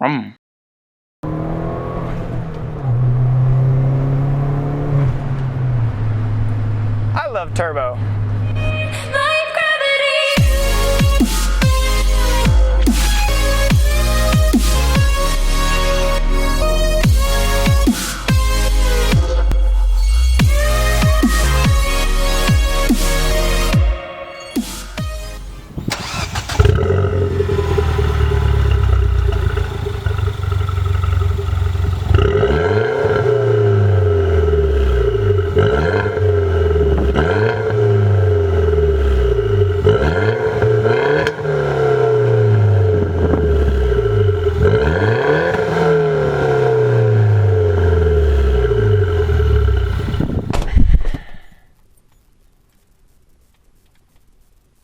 I love turbo.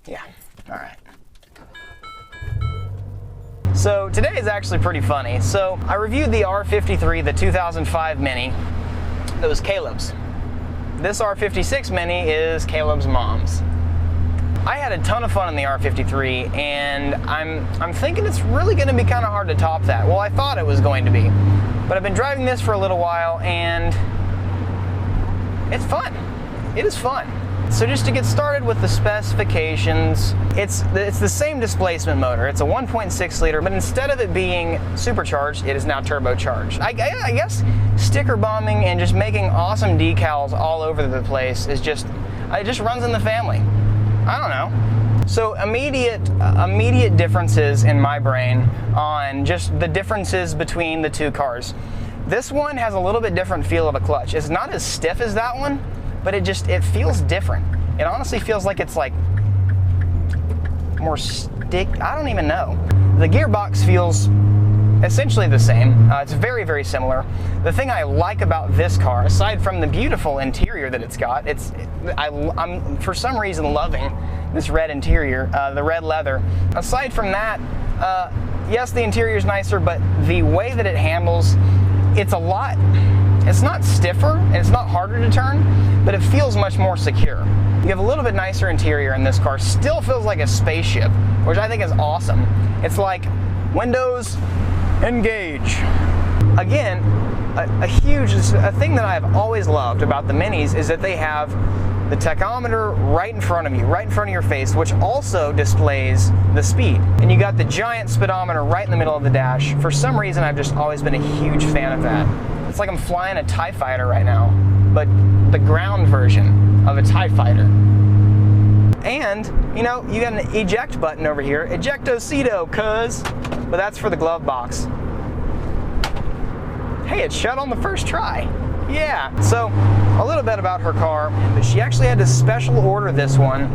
Yeah, all right. So today is actually pretty funny. So I reviewed the R53, the 2005 Mini. That was Caleb's. This R56 Mini is Caleb's mom's. I had a ton of fun in the R53, and I'm thinking it's really going to be kind of hard to top that. Well, I thought it was going to be, but I've been driving this for a little while, and it's fun. It is fun. So just to get started with the specifications, it's the same displacement motor. It's a 1.6 liter, but instead of it being supercharged, it is now turbocharged. I guess sticker bombing and just making awesome decals all over the place is just, it just runs in the family. I don't know. So immediate differences in my brain on just the differences between the two cars. This one has a little bit different feel of a clutch. It's not as stiff as that one, but it feels different. It honestly feels like it's like more stick. I don't even know. The gearbox feels essentially the same. It's very, very similar. The thing I like about this car, aside from the beautiful interior that it's got, I'm for some reason loving this red interior, the red leather. Aside from that, yes, the interior is nicer, but the way that it handles, it's not stiffer and it's not harder to turn, but it feels much more secure. You have a little bit nicer interior in this car. Still feels like a spaceship, which I think is awesome. It's like windows, engage. Again, a thing that I've always loved about the Minis is that they have the tachometer right in front of you, right in front of your face, which also displays the speed. And you got the giant speedometer right in the middle of the dash. For some reason, I've just always been a huge fan of that. It's like I'm flying a TIE fighter right now, but the ground version of a TIE fighter. And, you know, you got an eject button over here. Ejectocito, cuz. But that's for the glove box. Hey, it shut on the first try. Yeah, so a little bit about her car. She actually had to special order this one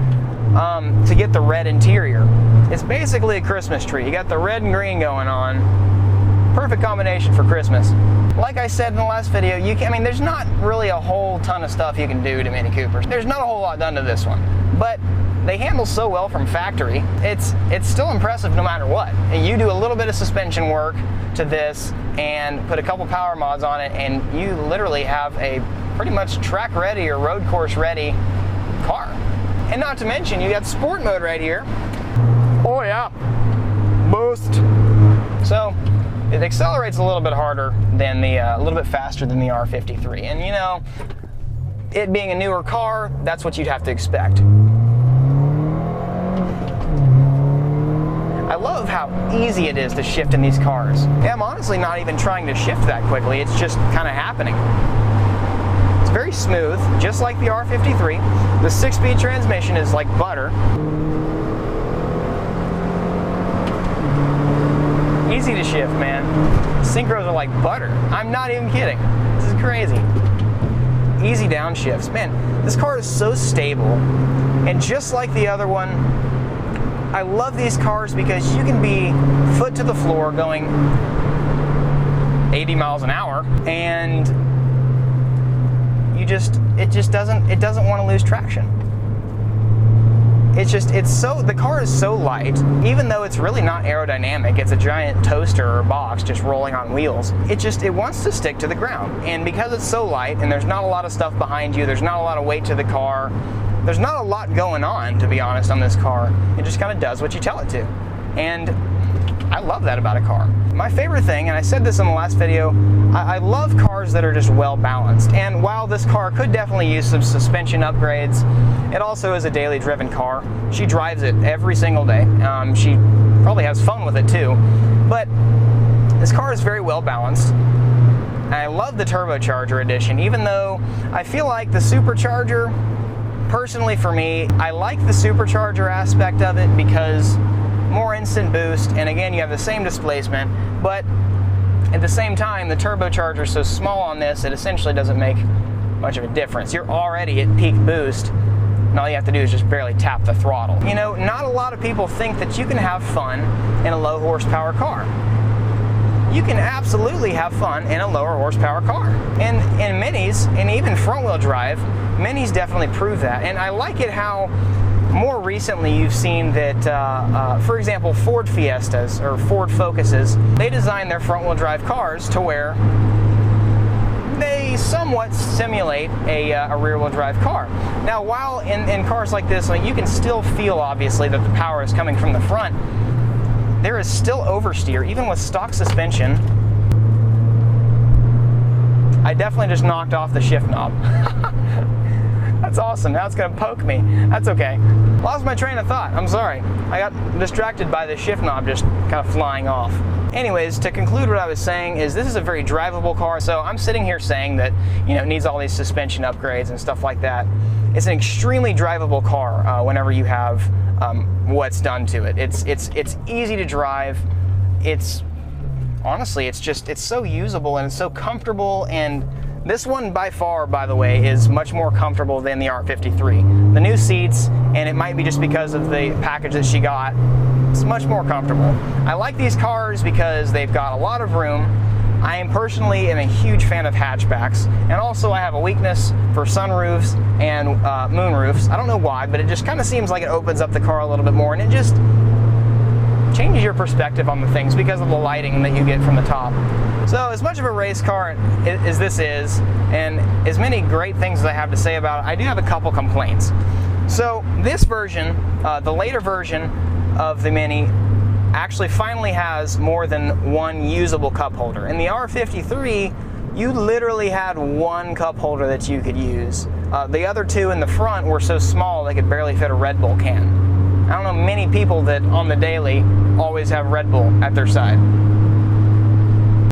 to get the red interior. It's basically a Christmas tree. You got the red and green going on. Perfect combination for Christmas. Like I said in the last video, there's not really a whole ton of stuff you can do to Mini Coopers. There's not a whole lot done to this one, but they handle so well from factory. It's still impressive no matter what. And you do a little bit of suspension work to this and put a couple power mods on it, and you literally have a pretty much track ready or road course ready car. And not to mention, you got sport mode right here. Oh yeah, boost. So it accelerates a little bit harder than a little bit faster than the R53. And you know, it being a newer car, that's what you'd have to expect. I love how easy it is to shift in these cars. Yeah, I'm honestly not even trying to shift that quickly. It's just kind of happening. It's very smooth, just like the R53. The 6-speed transmission is like butter. Easy to shift, man. Synchros are like butter. I'm not even kidding. This is crazy. Easy downshifts. Man, this car is so stable. And just like the other one, I love these cars because you can be foot to the floor going 80 miles an hour, and it doesn't want to lose traction. The car is so light, even though it's really not aerodynamic. It's a giant toaster or box just rolling on wheels. It wants to stick to the ground. And because it's so light and there's not a lot of stuff behind you, there's not a lot of weight to the car, there's not a lot going on, to be honest, on this car. It just kind of does what you tell it to. And I love that about a car. My favorite thing, and I said this in the last video, I love cars that are just well balanced. And while this car could definitely use some suspension upgrades, it also is a daily driven car. She drives it every single day. She probably has fun with it too. But this car is very well balanced. And I love the turbocharger edition, even though I feel like the supercharger, personally for me, I like the supercharger aspect of it because more instant boost, and again, you have the same displacement, but at the same time, the turbocharger is so small on this, it essentially doesn't make much of a difference. You're already at peak boost, and all you have to do is just barely tap the throttle. You know, not a lot of people think that you can have fun in a low horsepower car. You can absolutely have fun in a lower horsepower car. And in minis, and even front wheel drive, minis definitely prove that. And I like it how more recently you've seen that, for example, Ford Fiestas or Ford Focuses, they design their front wheel drive cars to where they somewhat simulate a rear wheel drive car. Now, while in cars like this, like, you can still feel obviously that the power is coming from the front, there is still oversteer, even with stock suspension. I definitely just knocked off the shift knob. That's awesome, now it's gonna poke me. That's okay. Lost my train of thought, I'm sorry. I got distracted by the shift knob just kind of flying off. Anyways, to conclude what I was saying is this is a very drivable car, so I'm sitting here saying that, you know, it needs all these suspension upgrades and stuff like that. It's an extremely drivable car whenever you have what's done to it. It's easy to drive. It's honestly, it's so usable and it's so comfortable, and this one by far, by the way, is much more comfortable than the R53. The new seats, and it might be just because of the package that she got, it's much more comfortable. I like these cars because they've got a lot of room. I personally am a huge fan of hatchbacks, and also I have a weakness for sunroofs and moonroofs. I don't know why, but it just kind of seems like it opens up the car a little bit more, and it just changes your perspective on the things because of the lighting that you get from the top. So as much of a race car as this is, and as many great things as I have to say about it, I do have a couple complaints. So this version, the later version of the Mini, actually finally has more than one usable cup holder. In the R53, you literally had one cup holder that you could use. The other two in the front were so small they could barely fit a Red Bull can. I don't know many people that on the daily always have Red Bull at their side.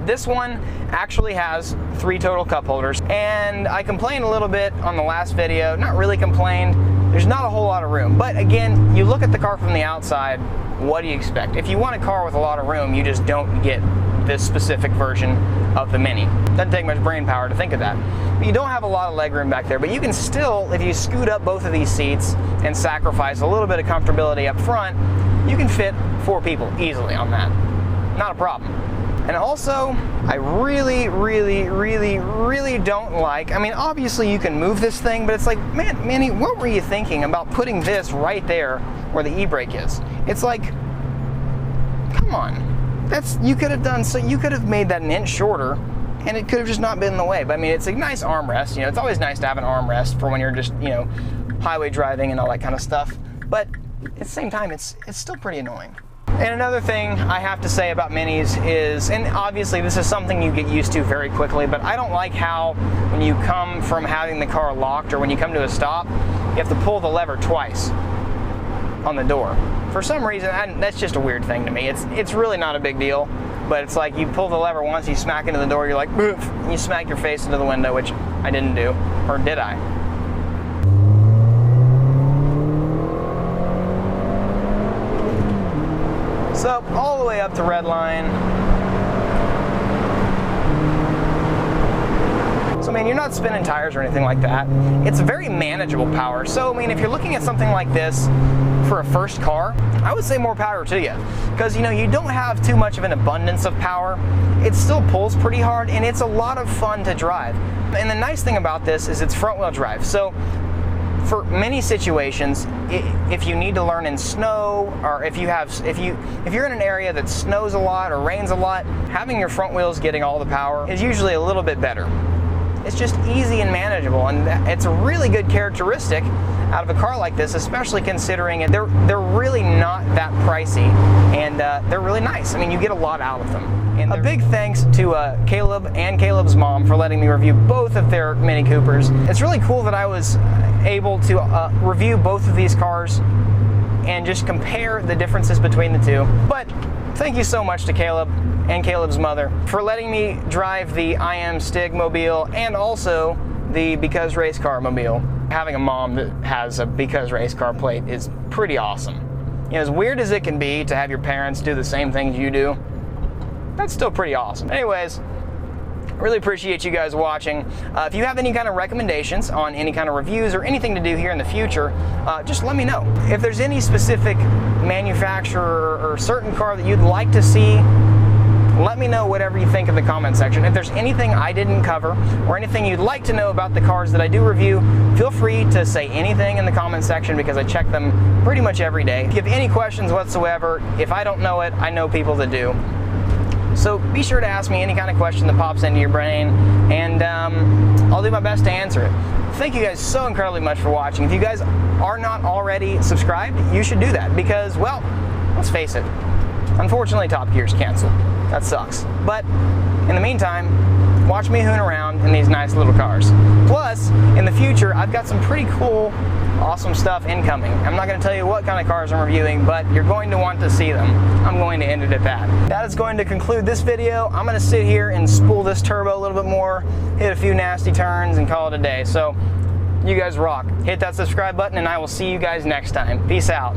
This one actually has 3 total cup holders, and I complained a little bit on the last video. Not really complained. There's not a whole lot of room, but again, you look at the car from the outside, what do you expect? If you want a car with a lot of room, you just don't get this specific version of the Mini. Doesn't take much brain power to think of that. But you don't have a lot of legroom back there, but you can still, if you scoot up both of these seats and sacrifice a little bit of comfortability up front, you can fit 4 people easily on that. Not a problem. And also, I really don't like, I mean, obviously you can move this thing, but it's like, man, Manny, what were you thinking about putting this right there where the e-brake is? It's like, come on. You could have done, so you could have made that an inch shorter, and it could have just not been in the way. But I mean, it's a nice armrest. You know, it's always nice to have an armrest for when you're just, you know, highway driving and all that kind of stuff. But at the same time, it's still pretty annoying. And another thing I have to say about Minis is, and obviously this is something you get used to very quickly, but I don't like how when you come from having the car locked or when you come to a stop, you have to pull the lever twice on the door. For some reason, that's just a weird thing to me. It's really not a big deal, but it's like you pull the lever once, you smack into the door, you're like, boof, and you smack your face into the window, which I didn't do, or did I? So, all the way up to red line. So, I mean, you're not spinning tires or anything like that. It's very manageable power. So, I mean, if you're looking at something like this for a first car, I would say more power to you. Because, you know, you don't have too much of an abundance of power. It still pulls pretty hard, and it's a lot of fun to drive. And the nice thing about this is it's front-wheel drive. So, for many situations, if you need to learn in snow, or if you're in an area that snows a lot or rains a lot, having your front wheels getting all the power is usually a little bit better. It's just easy and manageable, and it's a really good characteristic out of a car like this, especially considering it. They're really not that pricey, and they're really nice. I mean, you get a lot out of them. And a big thanks to Caleb and Caleb's mom for letting me review both of their Mini Coopers. It's really cool that I was able to review both of these cars and just compare the differences between the two. But thank you so much to Caleb and Caleb's mother for letting me drive the I Am Stig mobile and also the Because Racecar mobile. Having a mom that has a Because Racecar plate is pretty awesome. You know, as weird as it can be to have your parents do the same things you do, that's still pretty awesome. Anyways, really appreciate you guys watching. If you have any kind of recommendations on any kind of reviews or anything to do here in the future, just let me know. If there's any specific manufacturer or certain car that you'd like to see, let me know whatever you think in the comment section. If there's anything I didn't cover or anything you'd like to know about the cars that I do review, feel free to say anything in the comment section because I check them pretty much every day. If you have any questions whatsoever, if I don't know it, I know people that do. So be sure to ask me any kind of question that pops into your brain, and I'll do my best to answer it. Thank you guys so incredibly much for watching. If you guys are not already subscribed, you should do that because, well, let's face it, unfortunately Top Gear's canceled. That sucks. But in the meantime, watch me hoon around in these nice little cars. Plus, in the future, I've got some pretty cool, awesome stuff incoming. I'm not going to tell you what kind of cars I'm reviewing, but you're going to want to see them. I'm going to end it at that. That is going to conclude this video. I'm going to sit here and spool this turbo a little bit more, hit a few nasty turns, and call it a day. So, you guys rock. Hit that subscribe button, and I will see you guys next time. Peace out.